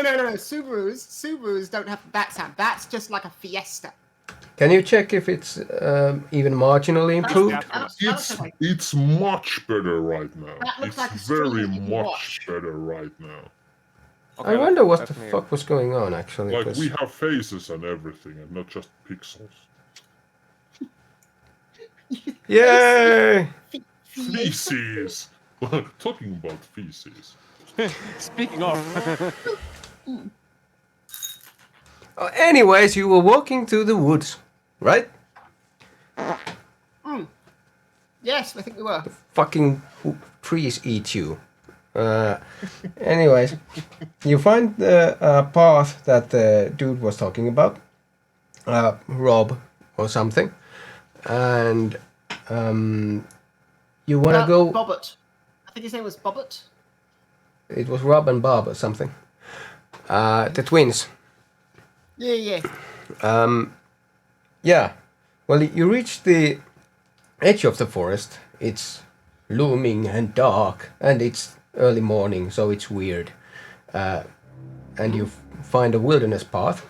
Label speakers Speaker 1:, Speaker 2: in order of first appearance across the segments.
Speaker 1: Subarus don't have that sound. That's just like a Fiesta.
Speaker 2: Can you check if it's even marginally improved?
Speaker 3: It's much better right now.
Speaker 1: That looks
Speaker 3: It's
Speaker 1: like a stream
Speaker 3: very
Speaker 1: you can
Speaker 3: much
Speaker 1: watch.
Speaker 3: better right now.
Speaker 2: Okay, I wonder what the fuck was going on actually.
Speaker 3: Like we have faces and everything, and not just pixels.
Speaker 2: Yay!
Speaker 3: Feces. Talking about feces.
Speaker 4: Speaking of.
Speaker 2: Anyways, you were walking through the woods, right?
Speaker 1: Yes, I think we were.
Speaker 2: Fucking trees eat you. Anyways, you find the path that the dude was talking about, Rob or something, and you want to go.
Speaker 1: Bobbert. I think his name was Bobbert.
Speaker 2: It was Rob and Bob or something. The twins.
Speaker 1: Yeah.
Speaker 2: Yeah. Well, you reach the edge of the forest. It's looming and dark, and it's early morning, so it's weird. And you find a wilderness path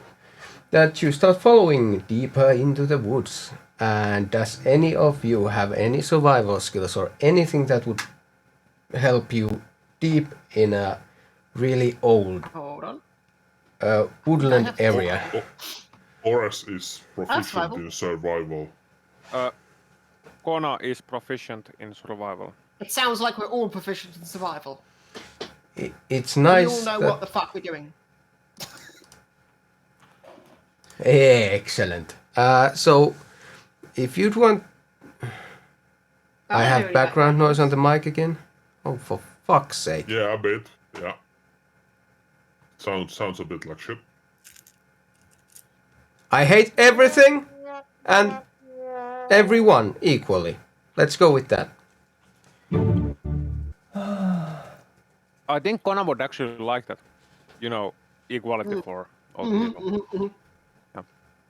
Speaker 2: that you start following deeper into the woods. And does any of you have any survival skills or anything that would help you deep in a really old woodland area?
Speaker 3: Horace is proficient in survival.
Speaker 4: Kona is proficient in survival.
Speaker 1: It sounds like we're all proficient in survival.
Speaker 2: It's nice.
Speaker 1: We all know what the fuck we're doing.
Speaker 2: Excellent. So, if you'd want... I have background noise on the mic again? Oh, for fuck's sake.
Speaker 3: Yeah, a bit. Yeah. Sounds a bit like shit.
Speaker 2: I hate everything and everyone equally. Let's go with that.
Speaker 4: I think Kona would actually like that. You know, equality for all people. Yeah.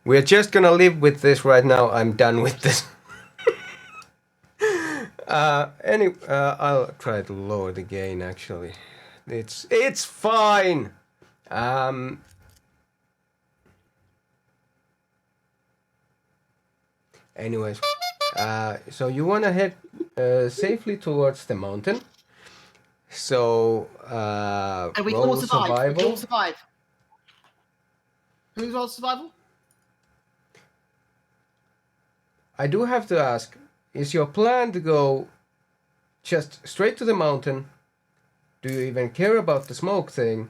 Speaker 2: We're just gonna live with this right now. I'm done with this. I'll try to lower the gain actually. It's fine. Anyways, so you wanna head safely towards the mountain. So
Speaker 1: and we
Speaker 2: roll
Speaker 1: all survive.
Speaker 2: survival.
Speaker 1: We all survive. Who's all survival?
Speaker 2: I do have to ask, is your plan to go just straight to the mountain? Do you even care about the smoke thing?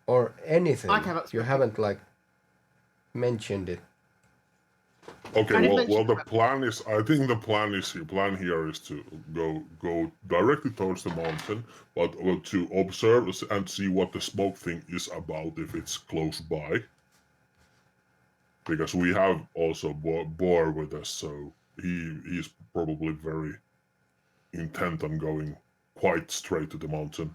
Speaker 2: Or anything?
Speaker 1: I care about
Speaker 2: you haven't like mentioned it.
Speaker 3: Okay, well the plan is, I think the plan here is to go directly towards the mountain, but to observe and see what the smoke thing is about if it's close by. Because we have also Boar with us, so he's probably very intent on going quite straight to the mountain.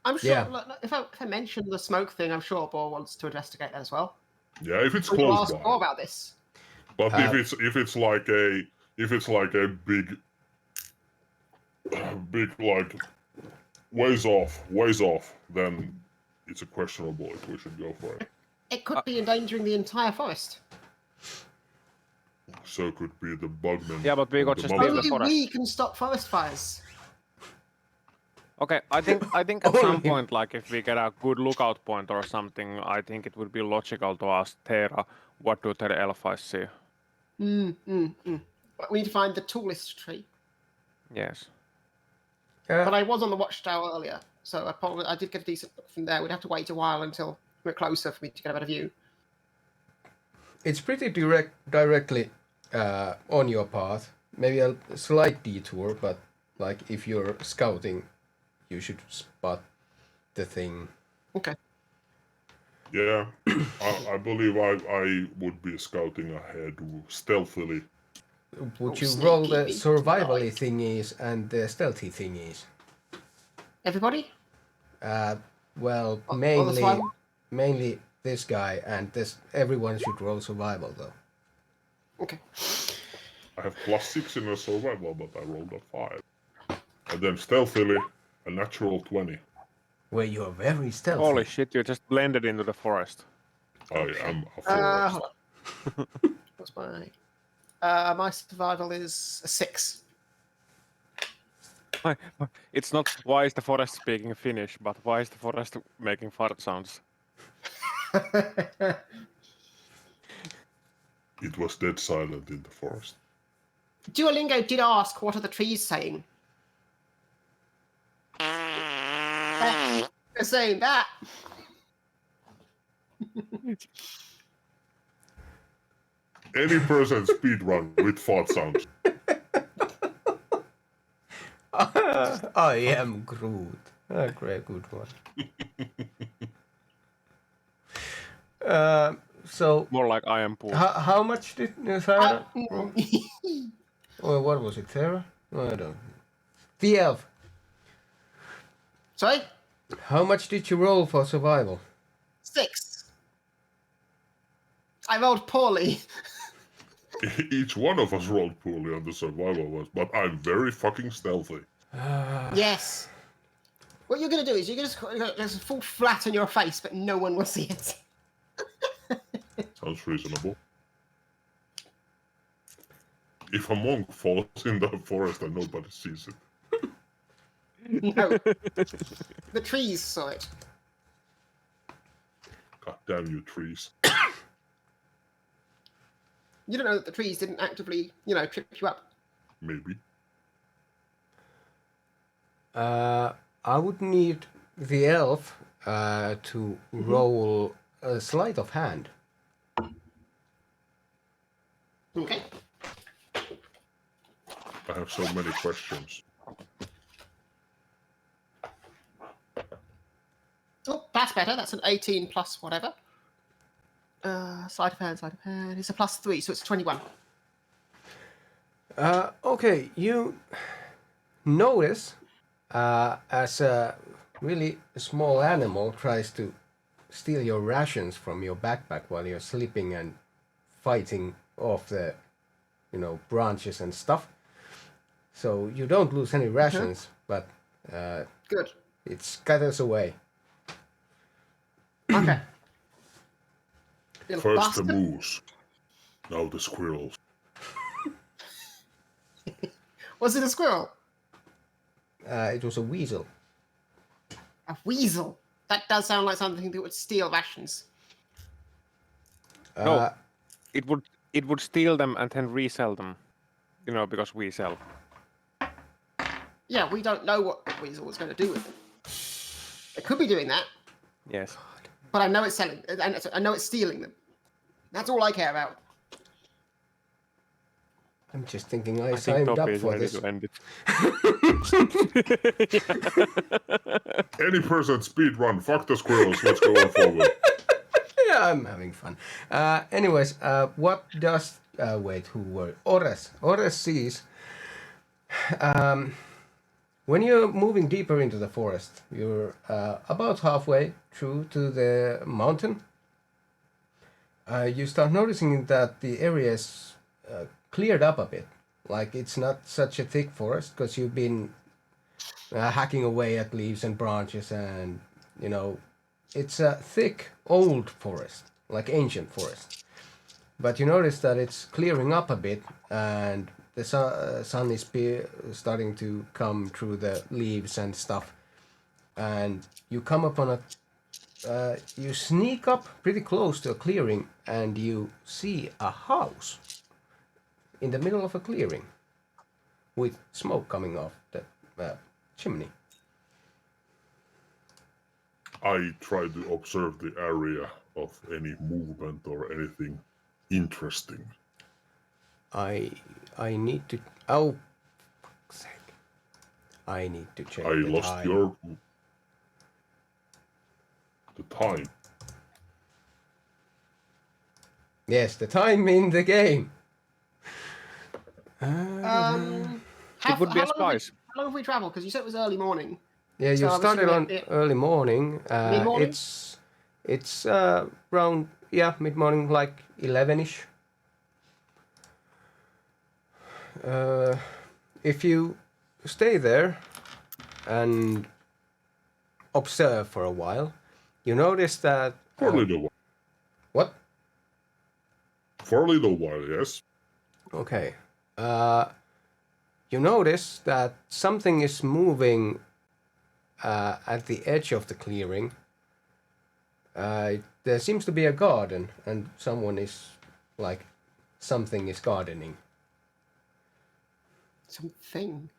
Speaker 1: I'm sure. Yeah. If I mention the smoke thing, I'm sure Boar wants to investigate that as well.
Speaker 3: Yeah, if it's close by.
Speaker 1: More about this.
Speaker 3: But if it's like a big like ways off, then it's a questionable if we should go for it.
Speaker 1: It could be endangering the entire forest.
Speaker 3: So could be the bugmen.
Speaker 4: Yeah, but we got just leave the forest.
Speaker 1: Only we can stop forest fires.
Speaker 4: Okay, I think at some point, like if we get a good lookout point or something, I think it would be logical to ask Tera, what do their elf eyes see?
Speaker 1: We need to find the tallest tree.
Speaker 4: Yes.
Speaker 1: But I was on the watchtower earlier, so I did get a decent look from there. We'd have to wait a while until we're closer for me to get a better view.
Speaker 2: It's pretty directly on your path. Maybe a slight detour, but like if you're scouting, you should spot the thing.
Speaker 1: Okay.
Speaker 3: Yeah, I believe I would be scouting ahead stealthily.
Speaker 2: Would you roll the survival-y thingies and the stealthy thingies?
Speaker 1: Everybody?
Speaker 2: Well, mainly this guy and this. Everyone should roll survival though.
Speaker 1: Okay.
Speaker 3: I have +6 in a survival, but I rolled a 5. And then stealthily, a natural 20.
Speaker 2: where you are very stealthy.
Speaker 4: Holy shit! You just blended into the forest.
Speaker 3: I am a forest.
Speaker 1: Hold on. What's my... my survival is a 6.
Speaker 4: It's not why is the forest speaking Finnish, but why is the forest making fart sounds?
Speaker 3: It was dead silent in the forest.
Speaker 1: Duolingo did ask, what are the trees saying? They're saying that.
Speaker 3: Any person speedrun with fart sounds.
Speaker 2: I am Groot. A great good one. So,
Speaker 4: More like I am Pooh.
Speaker 2: how much did Sarah roll? Or what was it, Sarah? I don't. The elf.
Speaker 1: Sorry?
Speaker 2: How much did you roll for survival?
Speaker 1: 6. I rolled poorly.
Speaker 3: Each one of us rolled poorly on the survival ones, but I'm very fucking stealthy.
Speaker 1: Yes. What you're going to do is you're going to just fall flat on your face, but no one will see it.
Speaker 3: Sounds reasonable. If a monk falls in the forest and nobody sees it.
Speaker 1: No. The trees saw it.
Speaker 3: God damn you, trees.
Speaker 1: You don't know that the trees didn't actively, trip you up.
Speaker 3: Maybe.
Speaker 2: I would need the elf to roll a sleight of hand.
Speaker 1: Okay.
Speaker 3: I have so many questions.
Speaker 1: Oh, that's better. That's an 18 plus whatever. Sleight of hand. It's a +3, so it's 21.
Speaker 2: Okay, you notice as a really small animal tries to steal your rations from your backpack while you're sleeping and fighting off the, branches and stuff. So you don't lose any rations, but
Speaker 1: Good.
Speaker 2: it scatters away.
Speaker 1: Okay. Little
Speaker 3: First the
Speaker 1: bastard.
Speaker 3: moose, now the squirrels.
Speaker 1: Was it a squirrel?
Speaker 2: It was a weasel.
Speaker 1: A weasel. That does sound like something that would steal rations.
Speaker 4: No, it would steal them and then resell them. Because we sell.
Speaker 1: Yeah, we don't know what the weasel was going to do with them. It could be doing that,
Speaker 4: Yes.
Speaker 1: but I know it's selling. And I know it's stealing them. That's all I care about.
Speaker 2: I'm just thinking I
Speaker 4: I think
Speaker 2: signed up
Speaker 4: Topi is
Speaker 2: for
Speaker 4: ready
Speaker 2: this.
Speaker 4: to end it.
Speaker 3: Any person speedrun, fuck the squirrels, let's go on forward.
Speaker 2: Yeah, I'm having fun. Anyways, what does wait? Who were Ores? Ores sees. When you're moving deeper into the forest, you're about halfway through to the mountain. You start noticing that the area is cleared up a bit. Like it's not such a thick forest because you've been hacking away at leaves and branches, and it's a thick old forest, like ancient forest. But you notice that it's clearing up a bit, and the sun is starting to come through the leaves and stuff. And you come upon you sneak up pretty close to a clearing, and you see a house in the middle of a clearing with smoke coming off the chimney.
Speaker 3: I try to observe the area of any movement or anything interesting.
Speaker 2: I need to. Oh, fuck's sake! I need to check.
Speaker 3: I
Speaker 2: the
Speaker 3: lost
Speaker 2: time.
Speaker 3: the time.
Speaker 2: Yes, the time in the game.
Speaker 4: It would be a spice.
Speaker 1: How long have we travelled? Because you said it was early morning.
Speaker 2: Yeah, you
Speaker 1: So
Speaker 2: started on
Speaker 1: obviously
Speaker 2: early morning.
Speaker 1: Mid-morning?
Speaker 2: It's around mid morning, like 11ish. If you stay there and observe for a while, you notice that.
Speaker 3: For a little while.
Speaker 2: What?
Speaker 3: For a little while, yes.
Speaker 2: Okay. You notice that something is moving at the edge of the clearing. There seems to be a garden, and something is gardening.
Speaker 1: Something.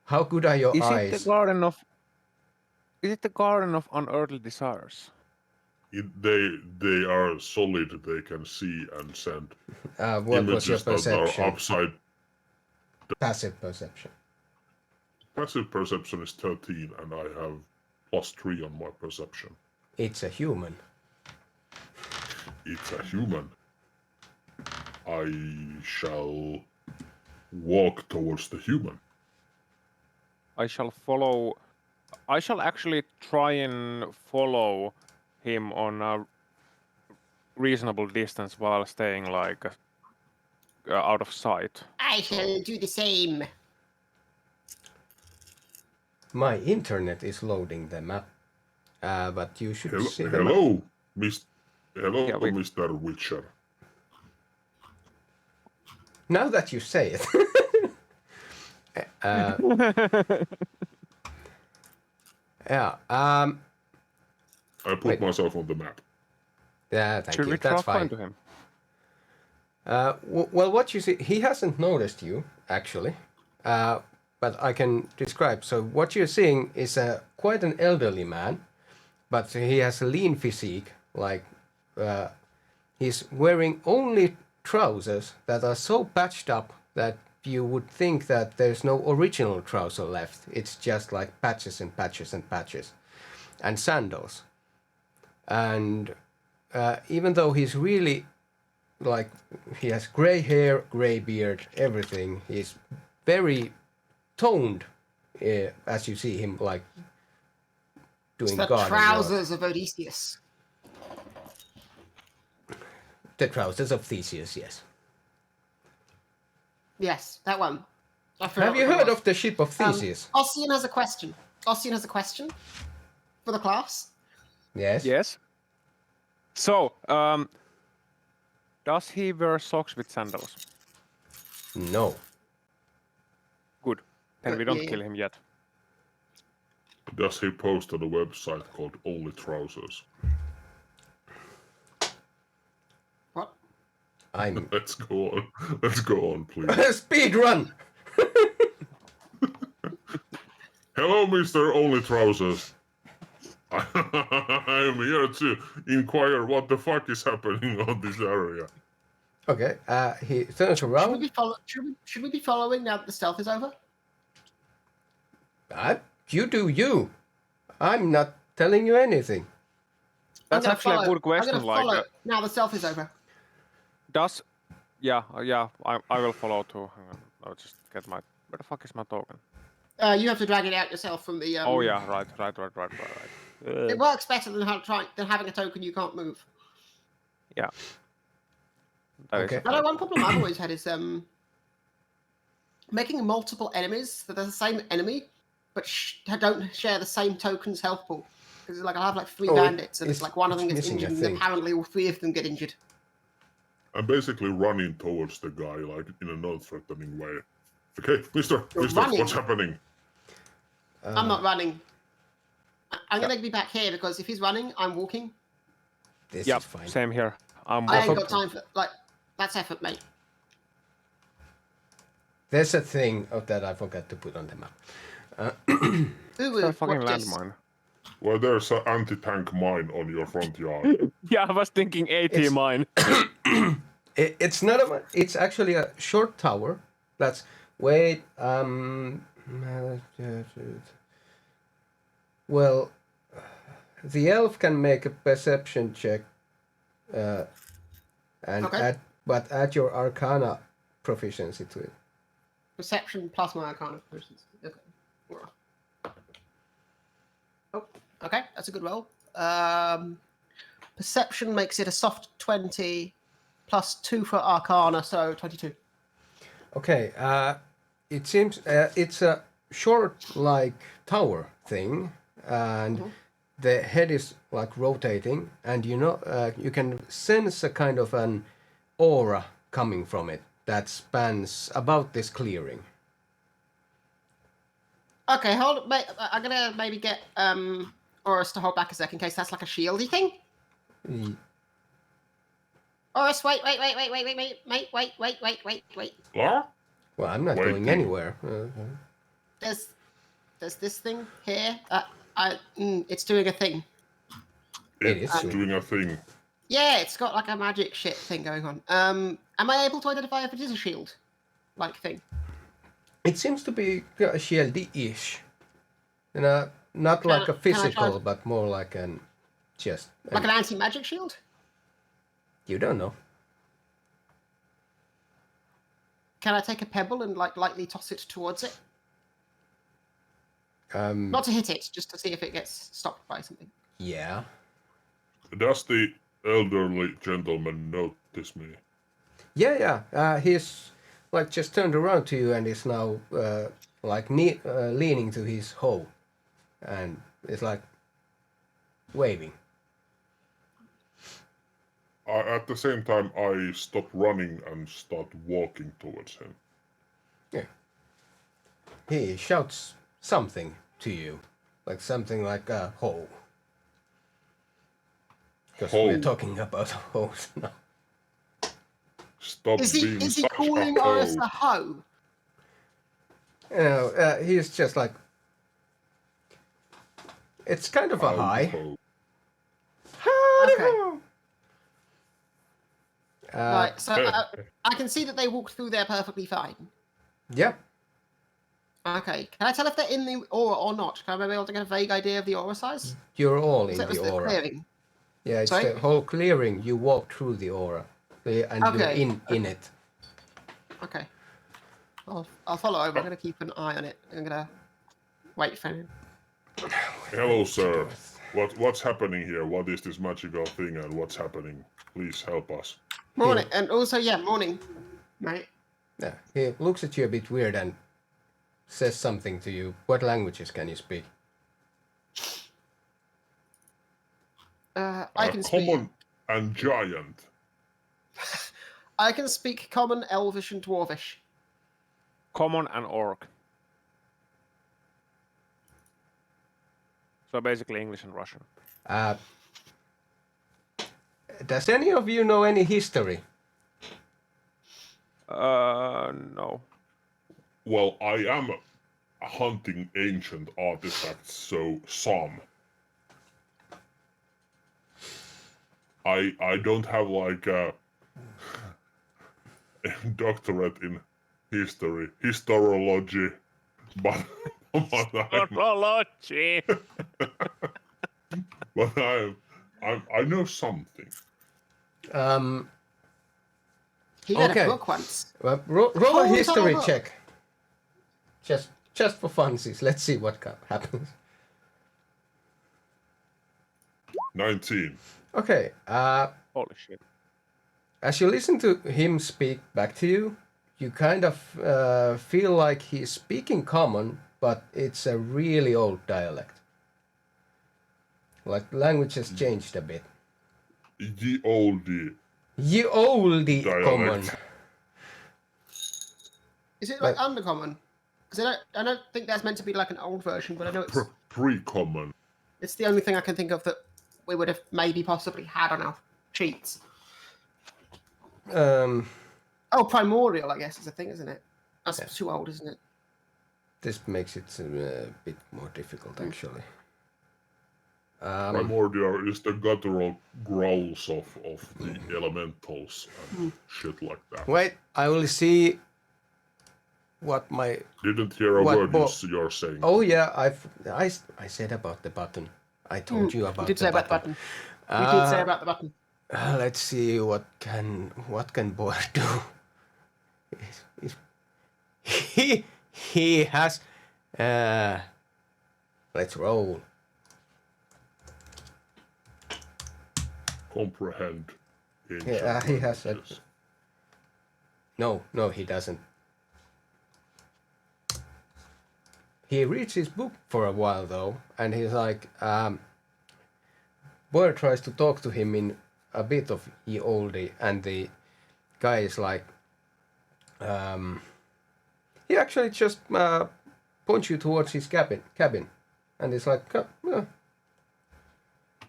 Speaker 2: How good are your
Speaker 4: Is
Speaker 2: eyes?
Speaker 4: it the garden of? Is it the garden of unearthly desires?
Speaker 3: They are solid. They can see and send
Speaker 2: What was your
Speaker 3: images that are
Speaker 2: perception?
Speaker 3: upside.
Speaker 2: Passive perception.
Speaker 3: Passive perception is 13, and I have +3 on my perception.
Speaker 2: It's a human.
Speaker 3: It's a human. I shall walk towards the human.
Speaker 4: I shall follow. I shall actually try and follow him on a reasonable distance while staying like out of sight.
Speaker 1: I shall do the same.
Speaker 2: My internet is loading the map, but you should see the map.
Speaker 3: Hello, Hello,
Speaker 4: Yeah, we-
Speaker 3: Mr. Witcher.
Speaker 2: Now that you say it. Yeah.
Speaker 3: I put
Speaker 2: Wait.
Speaker 3: myself on the map.
Speaker 2: Yeah, thank
Speaker 4: Should
Speaker 2: you.
Speaker 4: we try
Speaker 2: That's fine.
Speaker 4: find him?
Speaker 2: Well, what you see, he hasn't noticed you actually, but I can describe. So what you're seeing is quite an elderly man, but he has a lean physique. Like he's wearing only trousers that are so patched up that you would think that there's no original trouser left. It's just like patches and patches and patches, and sandals. And even though he's really like he has gray hair, gray beard, everything. He's very toned, as you see him like doing
Speaker 1: The
Speaker 2: gardening work.
Speaker 1: trousers of Odysseus.
Speaker 2: The trousers of Theseus, yes.
Speaker 1: Yes, that one. I forgot
Speaker 2: Have you
Speaker 1: what it
Speaker 2: heard
Speaker 1: was.
Speaker 2: of the ship of Theseus?
Speaker 1: Ossian has a question. Ossian has a question for the class.
Speaker 2: Yes.
Speaker 4: Yes. So, does he wear socks with sandals?
Speaker 2: No.
Speaker 4: Good. Then we don't
Speaker 1: Yeah.
Speaker 4: kill him yet.
Speaker 3: Does he post on a website called Only Trousers?
Speaker 1: What?
Speaker 2: I'm
Speaker 3: Let's go on. Let's go on, please.
Speaker 2: speed run.
Speaker 3: Hello, Mr. Only Trousers. I am here to inquire what the fuck is happening on this area.
Speaker 2: Okay. He turns
Speaker 1: Should we
Speaker 2: around.
Speaker 1: be should we be following now that the stealth is over?
Speaker 2: You do you. I'm not telling you anything.
Speaker 4: That's
Speaker 1: I'm gonna
Speaker 4: actually a
Speaker 1: follow-
Speaker 4: good question.
Speaker 1: I'm gonna
Speaker 4: Like,
Speaker 1: follow now the stealth is over.
Speaker 4: does yeah, I will follow too. Hang on, I'll just get my. Where the fuck is my token?
Speaker 1: You have to drag it out yourself from the.
Speaker 4: Oh yeah, right.
Speaker 1: It works better than having a token you can't move.
Speaker 4: Yeah. That is
Speaker 2: Okay.
Speaker 4: a
Speaker 1: I know
Speaker 4: fair
Speaker 1: one problem I've always had is making multiple enemies that are the same enemy, but don't share the same token's health pool. Because like I'll have like 3
Speaker 2: Oh,
Speaker 1: bandits, and
Speaker 2: it's-
Speaker 1: it's like one of them
Speaker 2: it's
Speaker 1: gets
Speaker 2: missing a
Speaker 1: injured, and
Speaker 2: thing.
Speaker 1: apparently all 3 of them get injured.
Speaker 3: I'm basically running towards the guy, like in a non-threatening way. Okay, Mister,
Speaker 1: You're running.
Speaker 3: what's happening?
Speaker 1: I'm not running. I'm gonna be back here because if he's running, I'm walking.
Speaker 2: This
Speaker 4: Yep,
Speaker 2: is fine.
Speaker 4: same here. I'm
Speaker 1: I ain't
Speaker 4: walking.
Speaker 1: got time for that's effort, mate.
Speaker 2: There's a thing that I forgot to put on the map.
Speaker 1: Ooh,
Speaker 4: It's a fucking
Speaker 1: watch this.
Speaker 4: landmine.
Speaker 3: Well, there's an anti-tank mine on your front yard.
Speaker 4: Yeah, I was thinking AT
Speaker 2: It's-
Speaker 4: mine.
Speaker 2: It's not a. It's actually a short tower. That's wait. Well, the elf can make a perception check, and
Speaker 1: Okay.
Speaker 2: add your Arcana proficiency to it.
Speaker 1: Perception plus my Arcana proficiency. Okay. Oh, okay, that's a good roll. Perception makes it a soft 20 plus 2 for Arcana, so 22.
Speaker 2: Okay. It seems it's a short like tower thing, and the head is like rotating, and you can sense a kind of an aura coming from it that spans about this clearing.
Speaker 1: Okay, hold. I'm gonna maybe get Oris to hold back a second in case that's like a shieldy thing. Oris, wait.
Speaker 3: Huh?
Speaker 2: Well, I'm not going
Speaker 3: Waiting.
Speaker 2: anywhere.
Speaker 1: There's this thing here. It's doing a thing.
Speaker 3: It's
Speaker 2: is
Speaker 3: doing a thing.
Speaker 1: Yeah, it's got like a magic shit thing going on. Am I able to identify if it is a shield, like thing?
Speaker 2: It seems to be a shieldy-ish. Not like a
Speaker 1: can I
Speaker 2: physical,
Speaker 1: try-
Speaker 2: but more like an just.
Speaker 1: Like an anti-magic shield?
Speaker 2: You don't know.
Speaker 1: Can I take a pebble and like lightly toss it towards it?
Speaker 2: Um,
Speaker 1: Not to hit it, just to see if it gets stopped by something.
Speaker 2: yeah.
Speaker 3: Does the elderly gentleman notice me?
Speaker 2: Yeah. He's like just turned around to you and is now like leaning to his hoe, and it's like waving.
Speaker 3: At the same time, I stop running and start walking towards him.
Speaker 2: Yeah. He shouts something to you, like something like a hoe. Because we're
Speaker 3: Hoe.
Speaker 2: talking about hoes now.
Speaker 3: Stop
Speaker 1: Is
Speaker 3: being
Speaker 1: he
Speaker 3: such
Speaker 1: calling
Speaker 3: a hoe.
Speaker 1: Oris a hoe?
Speaker 2: He's just like. It's kind of a
Speaker 3: Howdy
Speaker 2: high.
Speaker 3: ho.
Speaker 2: Howdy
Speaker 1: Okay.
Speaker 2: ho.
Speaker 1: Right, so I can see that they walked through there perfectly fine.
Speaker 2: Yeah.
Speaker 1: Okay, can I tell if they're in the aura or not? Can I be able to get a vague idea of the aura size?
Speaker 2: You're all in
Speaker 1: That was
Speaker 2: the
Speaker 1: the
Speaker 2: aura.
Speaker 1: clearing.
Speaker 2: Yeah, it's
Speaker 1: Sorry?
Speaker 2: the whole clearing. You walk through the aura, and
Speaker 1: Okay.
Speaker 2: you're in it.
Speaker 1: Okay. I'll follow over. I'm gonna keep an eye on it. I'm gonna wait for him.
Speaker 3: Hello, sir. What's happening here? What is this magical thing and what's happening? Please help us.
Speaker 1: Morning, and also morning, mate.
Speaker 2: Yeah, he looks at you a bit weird and says something to you. What languages can you speak?
Speaker 1: I can speak.
Speaker 3: Common and giant.
Speaker 1: I can speak Common, Elvish, and Dwarvish.
Speaker 4: Common and Orc. So basically English and Russian.
Speaker 2: Does any of you know any history?
Speaker 4: No.
Speaker 3: Well, I am hunting ancient artifacts, so some. I don't have like a doctorate in historiology, but
Speaker 4: Horology.
Speaker 3: but I know something.
Speaker 1: He read
Speaker 2: Okay.
Speaker 1: a book once.
Speaker 2: Well, roll a
Speaker 1: Hold
Speaker 2: history
Speaker 1: on.
Speaker 2: check. Just for funsies. Let's see what happens.
Speaker 3: 19.
Speaker 2: Okay.
Speaker 4: Holy shit.
Speaker 2: As you listen to him speak back to you, you kind of feel like he's speaking common, but it's a really old dialect. Like language has changed a bit.
Speaker 3: Ye oldie.
Speaker 2: Ye oldie
Speaker 3: Dialect.
Speaker 2: common.
Speaker 1: Is it like
Speaker 2: But-
Speaker 1: Undercommon? Because I don't think that's meant to be like an old version, but I know
Speaker 3: Pre-common.
Speaker 1: it's the only thing I can think of that we would have maybe possibly had on our sheets. Oh, Primordial, I guess, is a thing, isn't it? That's too old, isn't it?
Speaker 2: This makes it a bit more difficult, actually.
Speaker 3: Primordial is the guttural growls of the elementals and shit like that.
Speaker 2: Wait, I will see what my...
Speaker 3: Didn't hear a
Speaker 2: What
Speaker 3: word
Speaker 2: bo-
Speaker 3: you're saying.
Speaker 2: Oh yeah, I said about the button. I told you
Speaker 1: You
Speaker 2: about
Speaker 1: did
Speaker 2: the
Speaker 1: say about the button. You did say about the button.
Speaker 2: Let's see what can Boar do. He has. Let's roll.
Speaker 3: Comprehend.
Speaker 2: Yeah, he has a.
Speaker 3: languages.
Speaker 2: No, he doesn't. he reads his book for a while though, and he's like, Boyle tries to talk to him in a bit of ye olde, and the guy is like, he actually just points you towards his cabin, and he's like,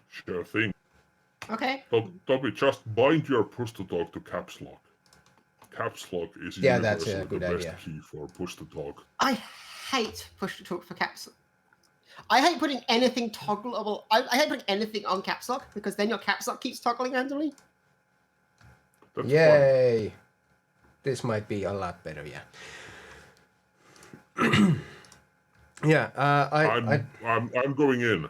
Speaker 3: Sure thing.
Speaker 1: Okay.
Speaker 3: Toby, just bind your push to talk to caps lock. Caps lock is
Speaker 2: that's a
Speaker 3: universally
Speaker 2: good
Speaker 3: the best
Speaker 2: idea.
Speaker 3: key for push to talk.
Speaker 1: I hate push to talk for caps. I hate putting anything toggleable. I hate putting anything on caps lock because then your caps lock keeps toggling randomly.
Speaker 3: That's
Speaker 2: yay! This might be a lot better, yeah. Yeah,
Speaker 3: I'm going in.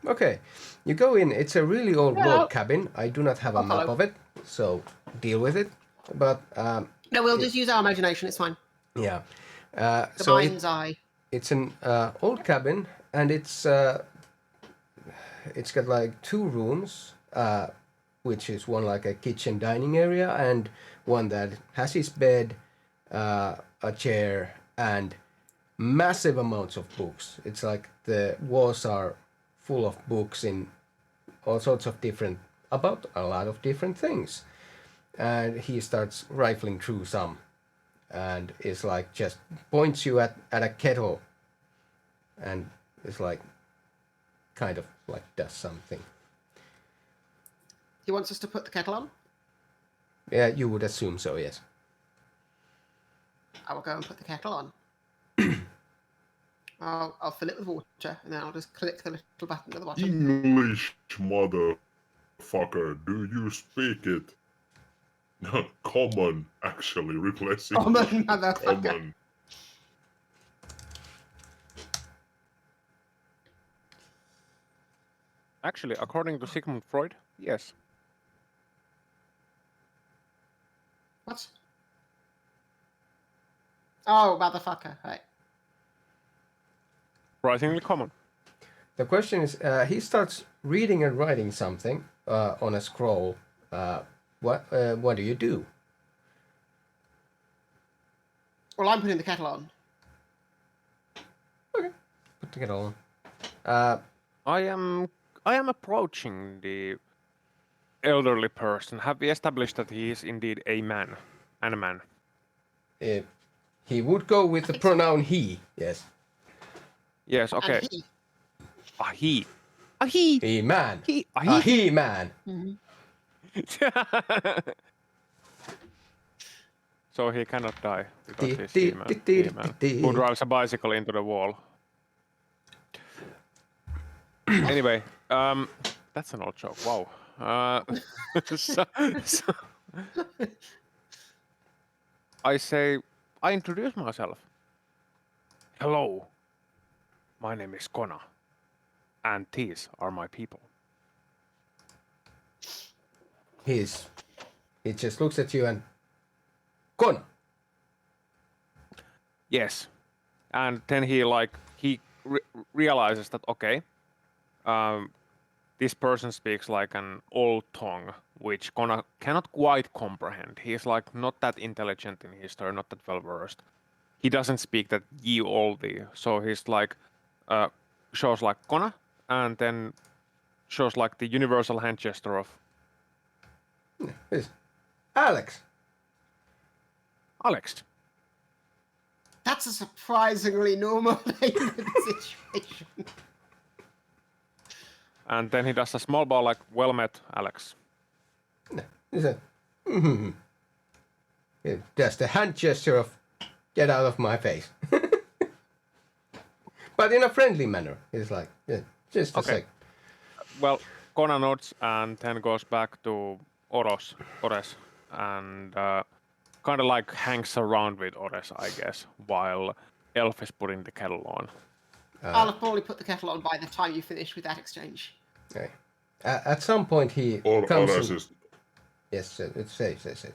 Speaker 2: Okay, you go in. It's a really old
Speaker 1: Yeah.
Speaker 2: log cabin. I do not have a
Speaker 1: I'll
Speaker 2: map
Speaker 1: follow.
Speaker 2: of it, so deal with it. But
Speaker 1: No, we'll just use our imagination. It's fine.
Speaker 2: yeah,
Speaker 1: The
Speaker 2: so
Speaker 1: mind's eye.
Speaker 2: it's an old cabin, and it's got like 2 rooms, which is one like a kitchen dining area, and one that has his bed, a chair, and massive amounts of books. It's like the walls are full of books in all sorts of different, about a lot of different things. And he starts rifling through some, and is like, just points you at a kettle, and is like, kind of like does something.
Speaker 1: He wants us to put the kettle on.
Speaker 2: Yeah, you would assume so, yes.
Speaker 1: I will go and put the kettle on. I'll fill it with water, and then I'll just click the little button at the bottom.
Speaker 3: English, motherfucker. Do you speak it? Common, actually, replacing
Speaker 1: Common, motherfucker.
Speaker 3: common.
Speaker 4: Actually, according to Sigmund Freud, yes.
Speaker 1: What? Oh, motherfucker. Right.
Speaker 4: Surprisingly common.
Speaker 2: The question is, he starts reading and writing something on a scroll. What do you do?
Speaker 1: Well, I'm putting the kettle on.
Speaker 2: Okay, put the kettle on.
Speaker 4: I am approaching the elderly person. Have we established that he is indeed a man and a man?
Speaker 2: He would go with the pronoun he. Yes.
Speaker 4: Yes. Okay.
Speaker 1: And he.
Speaker 4: A he. A he.
Speaker 2: He man.
Speaker 4: He. A
Speaker 2: A
Speaker 4: he.
Speaker 2: he man.
Speaker 4: So he cannot die because he's he man who drives a bicycle into the wall. Anyway, that's an old joke. Wow. So I introduce myself. Hello, my name is Kona, and these are my people.
Speaker 2: He just looks at you and Kona.
Speaker 4: Yes, and then he realizes that okay, this person speaks like an old tongue, which Kona cannot quite comprehend. He's like not that intelligent in history, not that well versed. He doesn't speak that ye olde, so he's like shows like Kona, and then shows like the universal hand gesture of
Speaker 2: It's Alex.
Speaker 4: Alex.
Speaker 1: That's a surprisingly normal name for the situation.
Speaker 4: And then he does a small bow like, well met, Alex.
Speaker 2: He said, Just a hand gesture of get out of my face. But in a friendly manner. He's like, yeah, just a sec.
Speaker 4: Well, Kona nods and then goes back to Ores, and kind of like hangs around with Ores, I guess, while Elf is putting the kettle on.
Speaker 1: I'll have probably put the kettle on by the time you finish with that exchange.
Speaker 2: Okay. At some point he comes in... Yes, say.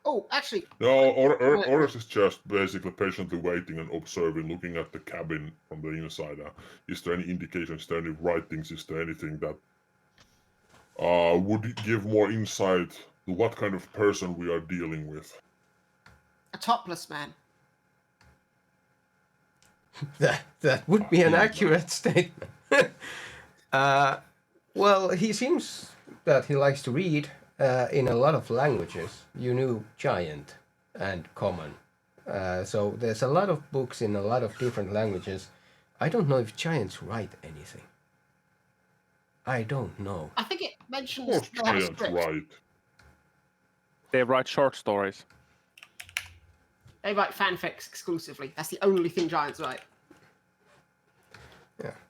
Speaker 1: Oh, actually...
Speaker 3: No, Ores is just basically patiently waiting and observing, looking at the cabin from the inside. Is there any indication, is there any writings, is there anything that would give more insight to what kind of person we are dealing with?
Speaker 1: A topless man.
Speaker 2: That would be an accurate statement. Well, he seems that he likes to read in a lot of languages. You knew Giant and Common. So there's a lot of books in a lot of different languages. I don't know if Giants write anything. I don't know.
Speaker 1: I think it mentions
Speaker 3: Of course,
Speaker 1: they have a
Speaker 3: Giant,
Speaker 1: script.
Speaker 3: right?
Speaker 4: They write short stories.
Speaker 1: They write fanfics exclusively. That's the only thing Giants write.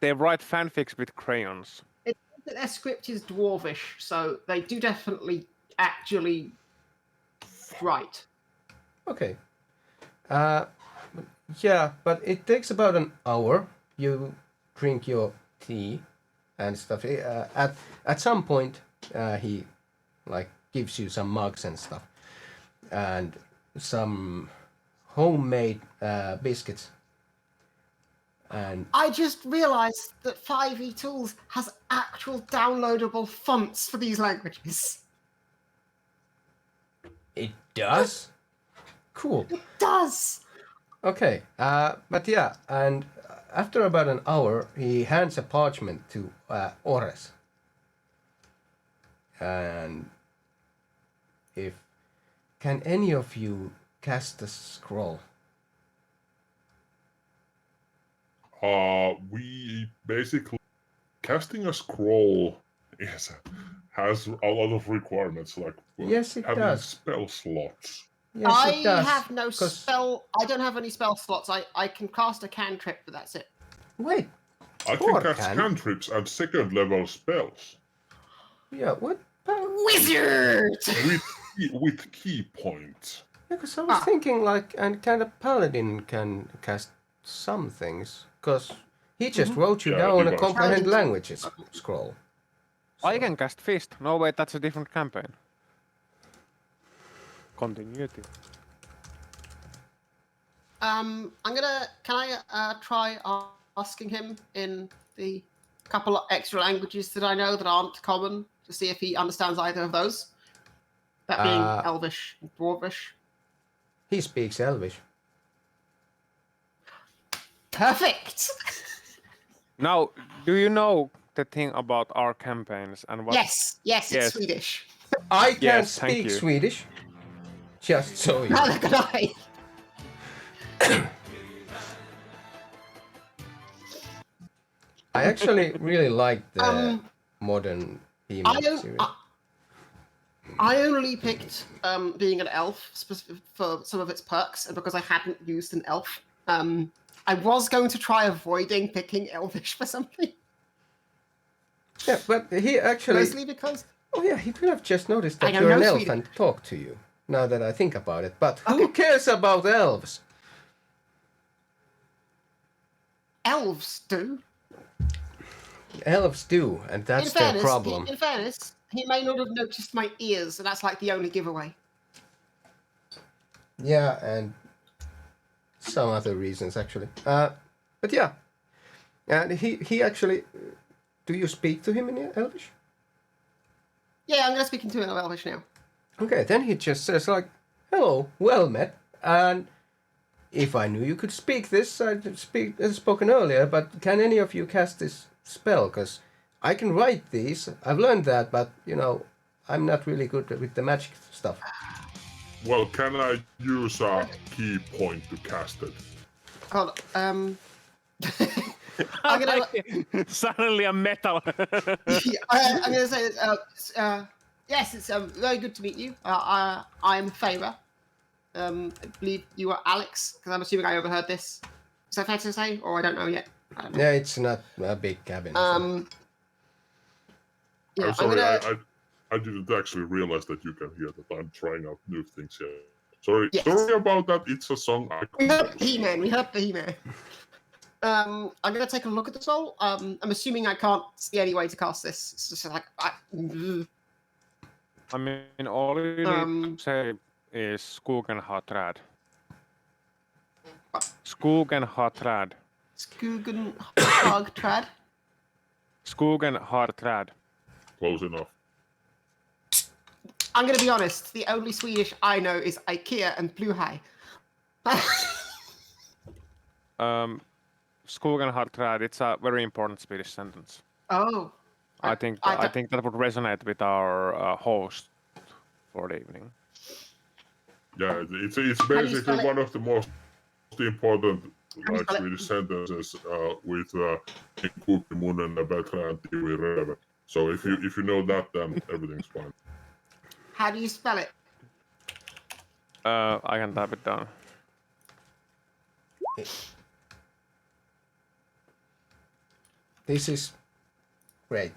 Speaker 4: They write fanfics with crayons.
Speaker 1: Their script is dwarvish, so they do definitely actually write.
Speaker 2: Okay. Yeah, but it takes about an hour. You drink your tea and stuff. At some point, he like gives you some mugs and stuff, and some homemade biscuits. And
Speaker 1: I just realised that 5e Tools has actual downloadable fonts for these languages.
Speaker 2: it does. Cool.
Speaker 1: It does.
Speaker 2: Okay. But yeah, and after about an hour, he hands a parchment to Ores. And can any of you cast a scroll?
Speaker 3: We basically casting a scroll has a lot of requirements, like
Speaker 2: Yes, it
Speaker 3: having
Speaker 2: does.
Speaker 3: spell slots.
Speaker 2: Yes,
Speaker 1: I
Speaker 2: it does.
Speaker 1: have no
Speaker 2: 'cause-
Speaker 1: spell. I don't have any spell slots. I can cast a cantrip, but that's it.
Speaker 2: Wait.
Speaker 3: I
Speaker 2: Thor
Speaker 3: can cast
Speaker 2: can.
Speaker 3: cantrips and second level spells
Speaker 2: Yeah. What?
Speaker 1: Wizard.
Speaker 3: with key points.
Speaker 2: Because I was thinking like, and kind of paladin can cast some things, because he just wrote you
Speaker 3: Yeah,
Speaker 2: down a
Speaker 3: device.
Speaker 2: comprehend languages scroll.
Speaker 4: I can cast fist. No, wait, that's a different campaign. Continuity.
Speaker 1: I'm gonna. Can I try asking him in the couple of extra languages that I know that aren't common to see if he understands either of those? That being Elvish and Dwarvish.
Speaker 2: He speaks Elvish.
Speaker 1: Perfect.
Speaker 4: Now, do you know the thing about our campaigns and what?
Speaker 1: Yes, it's
Speaker 4: Yes.
Speaker 1: Swedish.
Speaker 2: I can
Speaker 4: Yes, thank
Speaker 2: speak
Speaker 4: you.
Speaker 2: Swedish. Just so you.
Speaker 1: Neither can I.
Speaker 2: I actually really like the modern
Speaker 1: I
Speaker 2: He-Man
Speaker 1: don't.
Speaker 2: series.
Speaker 1: I only picked being an elf for some of its perks, and because I hadn't used an elf. I was going to try avoiding picking Elvish for something,
Speaker 2: Yeah, but he actually.
Speaker 1: mostly because
Speaker 2: Oh yeah, he could have just noticed
Speaker 1: I
Speaker 2: that
Speaker 1: don't
Speaker 2: you're an
Speaker 1: know
Speaker 2: elf
Speaker 1: Swedish.
Speaker 2: and talked to you. Now that I think about it, but who cares about elves?
Speaker 1: elves do.
Speaker 2: Elves do, and that's their problem.
Speaker 1: In fairness, he may not have noticed my ears, and that's like the only giveaway.
Speaker 2: Yeah, and some other reasons actually. But yeah, and he actually. Do you speak to him in Elvish?
Speaker 1: Yeah, I'm going to speak into an Elvish now.
Speaker 2: Okay, then he just says like, "Hello, well met." And if I knew you could speak this, I'd spoken earlier. But can any of you cast this spell? Because I can write these. I've learned that, but you know, I'm not really good with the magic stuff.
Speaker 3: Well, can I use a key point to cast it?
Speaker 1: Hold on, I'm gonna.
Speaker 4: Suddenly a metal.
Speaker 1: I'm gonna say that. Yes, it's very good to meet you. I'm Feyre. I believe you are Alex, because I'm assuming I overheard this. Is that fair to say, or I don't know yet? I don't know.
Speaker 2: Yeah, it's not a big cabin. so-
Speaker 1: Yeah,
Speaker 3: I'm
Speaker 1: I'm
Speaker 3: sorry,
Speaker 1: gonna.
Speaker 3: I didn't actually realize that you can hear that I'm trying out new things here. Sorry,
Speaker 1: Yes.
Speaker 3: sorry about that. It's a song I
Speaker 1: We heard
Speaker 3: composed.
Speaker 1: the He-Man. We heard the He-Man. I'm gonna take a look at the soul. I'm assuming I can't see any way to cast this. It's just like
Speaker 4: I mean, all you need to say is Skogenhatrad. Skogenhatrad.
Speaker 1: Skugen Hogtrad.
Speaker 4: Skogenhatrad.
Speaker 3: Close enough.
Speaker 1: I'm gonna be honest. The only Swedish I know is IKEA and Bluehigh.
Speaker 4: Skogenharträd, it's a very important Swedish sentence.
Speaker 1: Oh.
Speaker 4: I think that would resonate with our host for the evening.
Speaker 3: Yeah, it's basically one of the most important Swedish sentences with Kukimunen bättre än Tivi Röve. So if you know that, then everything's fine.
Speaker 1: How do you spell it?
Speaker 4: I can type it down.
Speaker 2: This is great.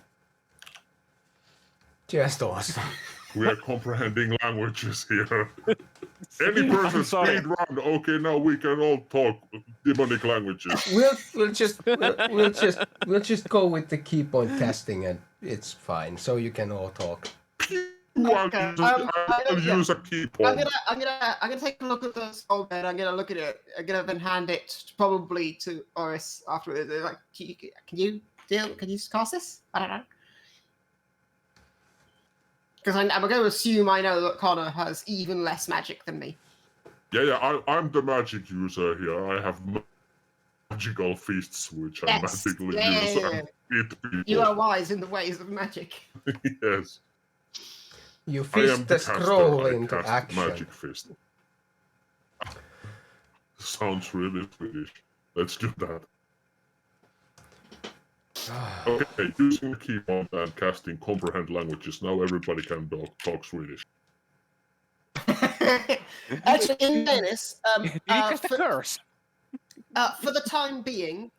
Speaker 2: Just awesome.
Speaker 3: We are comprehending languages here. Any person speed run. Okay, now we can all talk demonic languages.
Speaker 2: We'll just go with the key point casting, and it's fine. So you can all talk.
Speaker 3: I'll use a key point.
Speaker 1: I'm gonna take a look at the skull bed. I'm gonna look at it. I'm gonna then hand it probably to Oris afterwards. Like, can you cast this? I don't know. Because I'm going to assume I know that Connor has even less magic than me.
Speaker 3: Yeah, I'm the magic user here. I have magical fists, which I magically use and hit people.
Speaker 1: You are wise in the ways of magic.
Speaker 3: Yes.
Speaker 2: You fist the scroll into action.
Speaker 3: Magic fist. Sounds really Swedish. Let's do that. Okay, using the keyboard and casting comprehend languages. Now everybody can talk Swedish.
Speaker 1: Actually, in fairness,
Speaker 4: Did you cast a curse?
Speaker 1: For the time being,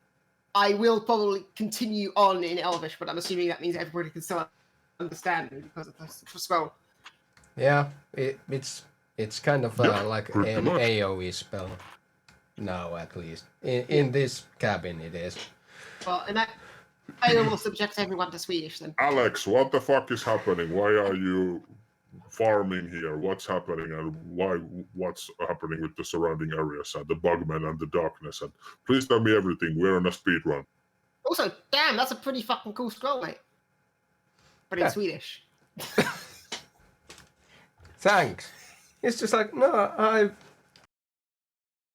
Speaker 1: I will probably continue on in Elvish, but I'm assuming that means everybody can still understand me because of the scroll.
Speaker 2: Yeah, it's kind of like an
Speaker 3: much.
Speaker 2: AoE spell now, at least in this cabin it is.
Speaker 1: Well, and I will subject everyone to Swedish then.
Speaker 3: Alex, what the fuck is happening? Why are you farming here? What's happening, and what's happening with the surrounding areas and the bugmen and the darkness? And please tell me everything. We're on a speed run.
Speaker 1: Also, damn, that's a pretty fucking cool scroll, mate. But in
Speaker 2: Yeah.
Speaker 1: Swedish.
Speaker 2: Thanks. It's just like, no,